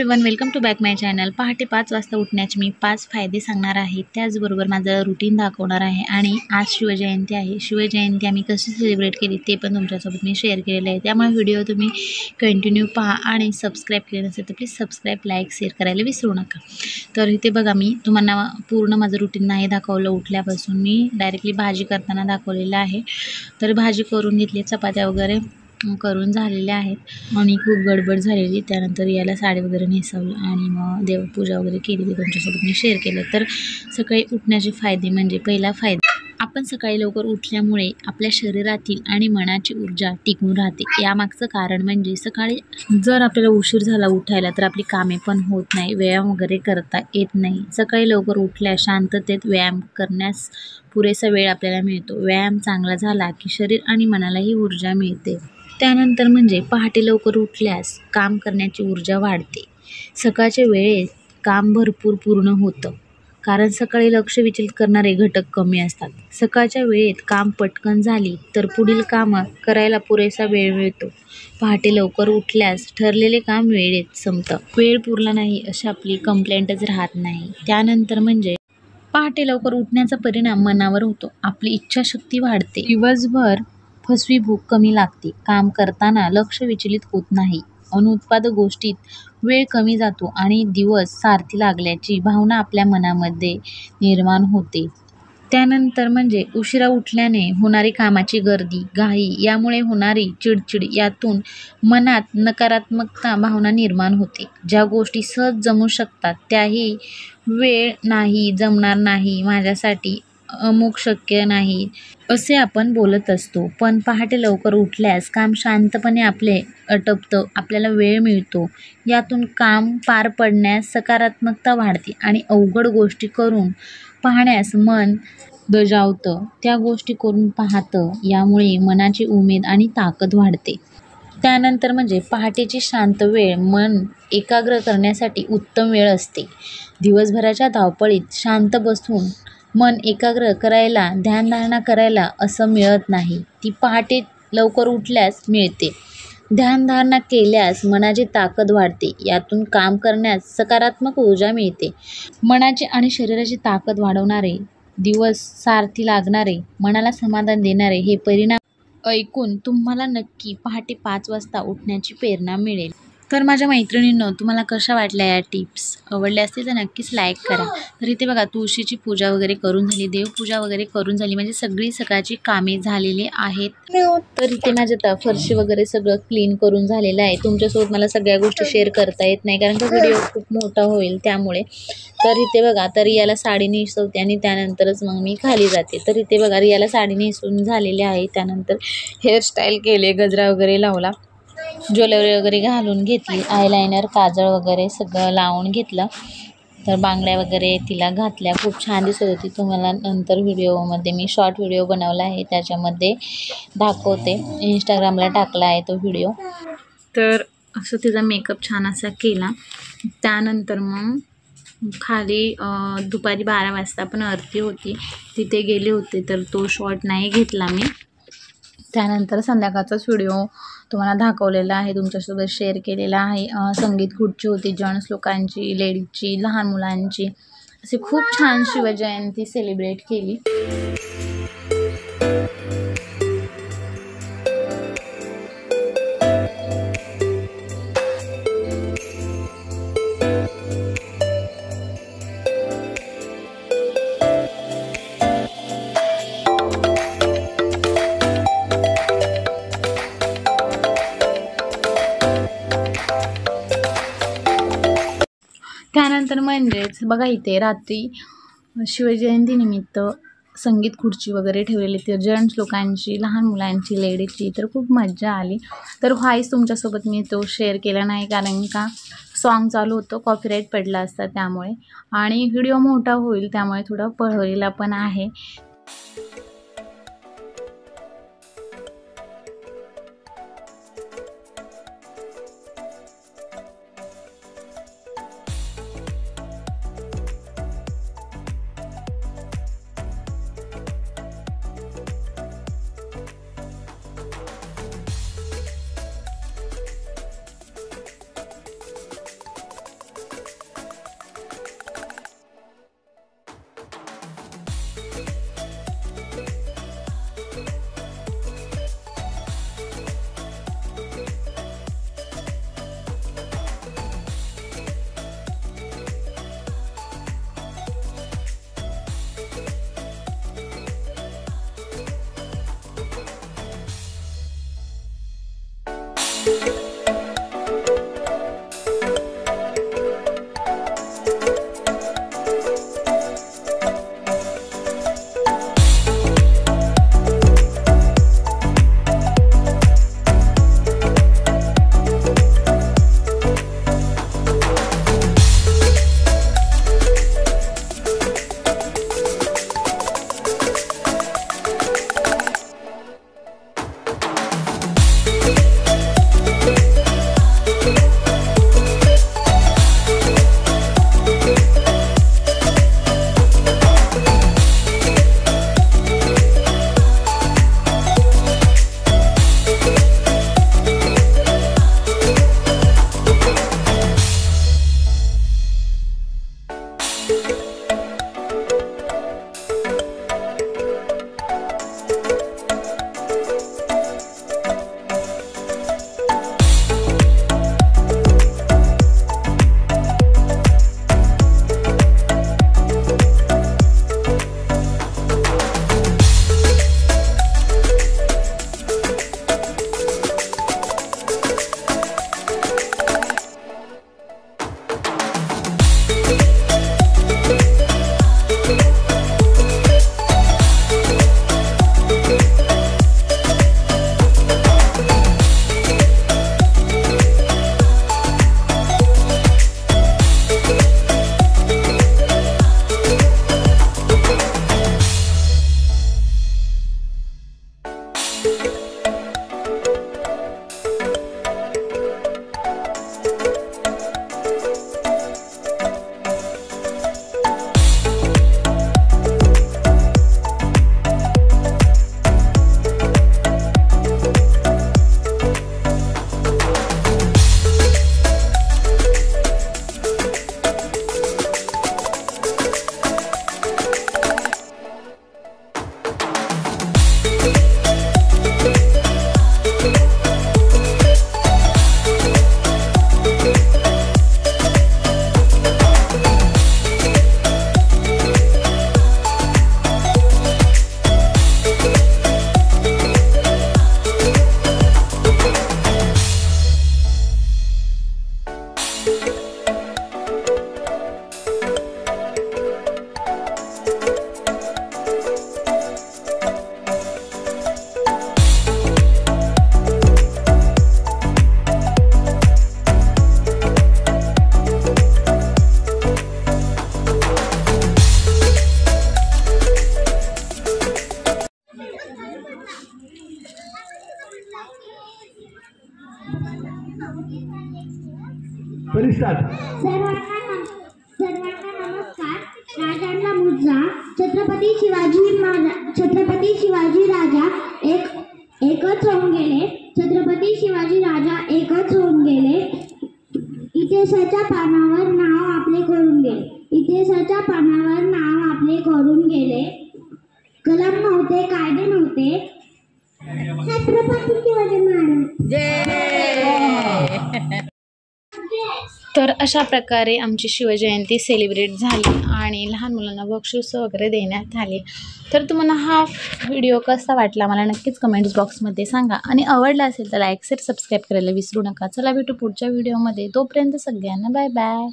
Everyone, welcome to back my channel. पहाटे 5 वाजता उठण्याचे मी 5 फायदे सांगणार आहे, त्याचबरोबर माझं रुटीन दाखवणार आहे। आणि आज शिवजयंती आहे। शिवजयंती आम्ही कशी सेलिब्रेट केली ते पण तुमच्यासोबत मी शेअर केलेलं आहे, त्यामुळे व्हिडिओ तुम्ही कंटिन्यू पहा आणि सबस्क्राईब केलं नसेल तर प्लीज सबस्क्राईब, लाईक, शेअर करायला विसरू नका। तर इथे बघा, मी तुम्हाला पूर्ण माझं रुटीन नाही दाखवलं। उठल्यापासून मी डायरेक्टली भाजी करताना दाखवलेलं आहे। तर भाजी करून घेतली, चपात्या वगैरे करून झालेल्या आहेत आणि खूप गडबड झालेली। त्यानंतर याला साडी वगैरे नेसवलं आणि मग देवपूजा वगैरे केली, ते तुमच्यासोबत मी शेअर केलं। तर सकाळी उठण्याचे फायदे म्हणजे पहिला फायदा, आपण सकाळी लवकर उठल्यामुळे आपल्या शरीरातील आणि मनाची ऊर्जा टिकून राहते। यामागचं कारण म्हणजे सकाळी जर आपल्याला उशीर झाला उठायला तर आपली कामे पण होत नाही, व्यायाम वगैरे करता येत नाही। सकाळी लवकर उठल्यास शांततेत व्यायाम करण्यास पुरेसा वेळ आपल्याला मिळतो। व्यायाम चांगला झाला की शरीर आणि मनालाही ऊर्जा मिळते। त्यानंतर म्हणजे पहाटे लवकर उठल्यास काम करण्याची ऊर्जा वाढते। सकाळच्या वेळेत काम भरपूर पूर्ण होतं, कारण सकाळी लक्ष विचलित करणारे घटक कमी असतात। सकाळच्या वेळेत काम पटकन झाली तर पुढील कामं करायला पुरेसा वेळ मिळतो। पहाटे लवकर उठल्यास ठरलेले काम वेळेत संपतं, वेळ पुरला नाही अशी आपली कंप्लेंटच राहत नाही। त्यानंतर म्हणजे पहाटे लवकर उठण्याचा परिणाम मनावर होतो, आपली इच्छाशक्ती वाढते, दिवसभर फसवी भूक कमी लागते, काम करताना लक्ष विचलित होत नाही, अनुत्पादक गोष्टीत वेळ कमी जातो आणि दिवस सारथी लागल्याची भावना आपल्या मनामध्ये निर्माण होते। त्यानंतर म्हणजे उशिरा उठल्याने होणारी कामाची गर्दी, घाई, यामुळे होणारी चिडचिड, यातून मनात नकारात्मकता भावना निर्माण होते। ज्या गोष्टी सहज जमू शकतात त्याही वेळ नाही, जमणार नाही, माझ्यासाठी अमुक शक्य नाही असे आपण बोलत असतो। पण पहाटे लवकर उठल्यास काम शांतपणे आपले आटपतं, आपल्याला वेळ मिळतो, यातून काम पार पडण्यास सकारात्मकता वाढते आणि अवघड गोष्टी करून पाहण्यास मन बजावतं, त्या गोष्टी करून पाहतं, यामुळे मनाची उमेद आणि ताकद वाढते। त्यानंतर म्हणजे पहाटेची शांत वेळ मन एकाग्र करण्यासाठी उत्तम वेळ असते। दिवसभराच्या धावपळीत शांत बसून मन एकाग्र करायला, ध्यानधारणा करायला असं मिळत नाही, ती पहाटे लवकर उठल्यास मिळते। ध्यानधारणा केल्यास मनाची ताकद वाढते, यातून काम करण्यास सकारात्मक ऊर्जा मिळते। मनाची आणि शरीराची ताकद वाढवणारे, दिवस सारथी लागणारे, मनाला समाधान देणारे हे परिणाम ऐकून तुम्हाला नक्की पहाटे 5 वाजता उठण्याची प्रेरणा मिळेल। तर माझ्या मैत्रिणींनो, तुम्हाला कशा वाटल्या या टिप्स? आवडल्या असतील तर नक्कीच लाईक करा। तर इथे बघा, तुळशीची पूजा वगैरे करून झाली, देवपूजा वगैरे करून झाली, म्हणजे सगळी सकाळची कामे झालेली आहेत। तर इथे माझं फरशी वगैरे सगळं क्लीन करून झालेलं आहे। तुमच्यासोबत मला सगळ्या गोष्टी शेअर करता येत नाही, कारण का व्हिडिओ खूप मोठा होईल त्यामुळे। तर इथे बघा, तर रियाला साडी नेसवते आणि त्यानंतरच मग मी खाली जाते। तर इथे बघा, रियाला साडी नेसवून झालेली आहे, त्यानंतर हेअरस्टाईल केले, गजरा वगैरे लावला, ज्वेलरी वगैरे घालून घेतली, आयलायनर, काजळ वगैरे सगळं लावून घेतलं, तर बांगड्या वगैरे तिला घातल्या, खूप छान दिसत होती। तुम्हाला नंतर व्हिडिओमध्ये मी शॉर्ट व्हिडिओ बनवला आहे, त्याच्यामध्ये दाखवते, इंस्टाग्रामला टाकला आहे तो व्हिडिओ। तर असं तिचा मेकअप छान असा केला। त्यानंतर मग खाली दुपारी 12 वाजता पण आरती होती, तिथे गेले होते, तर तो शॉर्ट नाही घेतला मी। त्यानंतर संध्याकाळचाच व्हिडिओ तुम्हाला दाखवलेला आहे, तुमच्यासोबत शेअर केलेला आहे। संगीत खुर्ची होती, जेंट्स लोकांची, लेडीजची, लहान मुलांची, असे खूप छान शिवजयंती सेलिब्रेट केली। त्यानंतर म्हणजेच बघा, इथे रात्री शिवजयंतीनिमित्त संगीत खुर्ची वगैरे ठेवलेली, तर जेंट्स लोकांची, लहान मुलांची, लेडीजची, तर खूप मजा आली। तर व्हॉइस तुमच्यासोबत मी तो शेअर केला नाही, कारण का सॉन्ग चालू होतं, कॉपीराईट पडला असता त्यामुळे, आणि व्हिडिओ मोठा होईल त्यामुळे थोडा पळवलेला पण आहे। सर्वांना नमस्कार. राजांना मुद्रा. छत्रपती शिवाजी राजा एकच होऊन गेले. छत्रपती शिवाजी राजा एकच होऊन गेले. इतिहासाच्या पानावर नाव आपले करून गेले. इतिहासाच्या पानावर नाव आपले करून गेले. कलम नव्हते, कायदे नव्हते. छत्रपती शिवाजी महाराज जय. तर अशा प्रकारे आमची शिवजयंती सेलिब्रेट झाली आणि लहान मुलांना बक्षीस वगैरे देण्यात आले. तर तुम्हाला हा व्हिडिओ कसा वाटला मला नक्कीच कमेंट्स बॉक्समध्ये सांगा आणि आवडला असेल तर लाईक शेअर सबस्क्राईब करायला विसरू नका. चला भेटू पुढच्या व्हिडिओमध्ये. तोपर्यंत सगळ्यांना बाय बाय.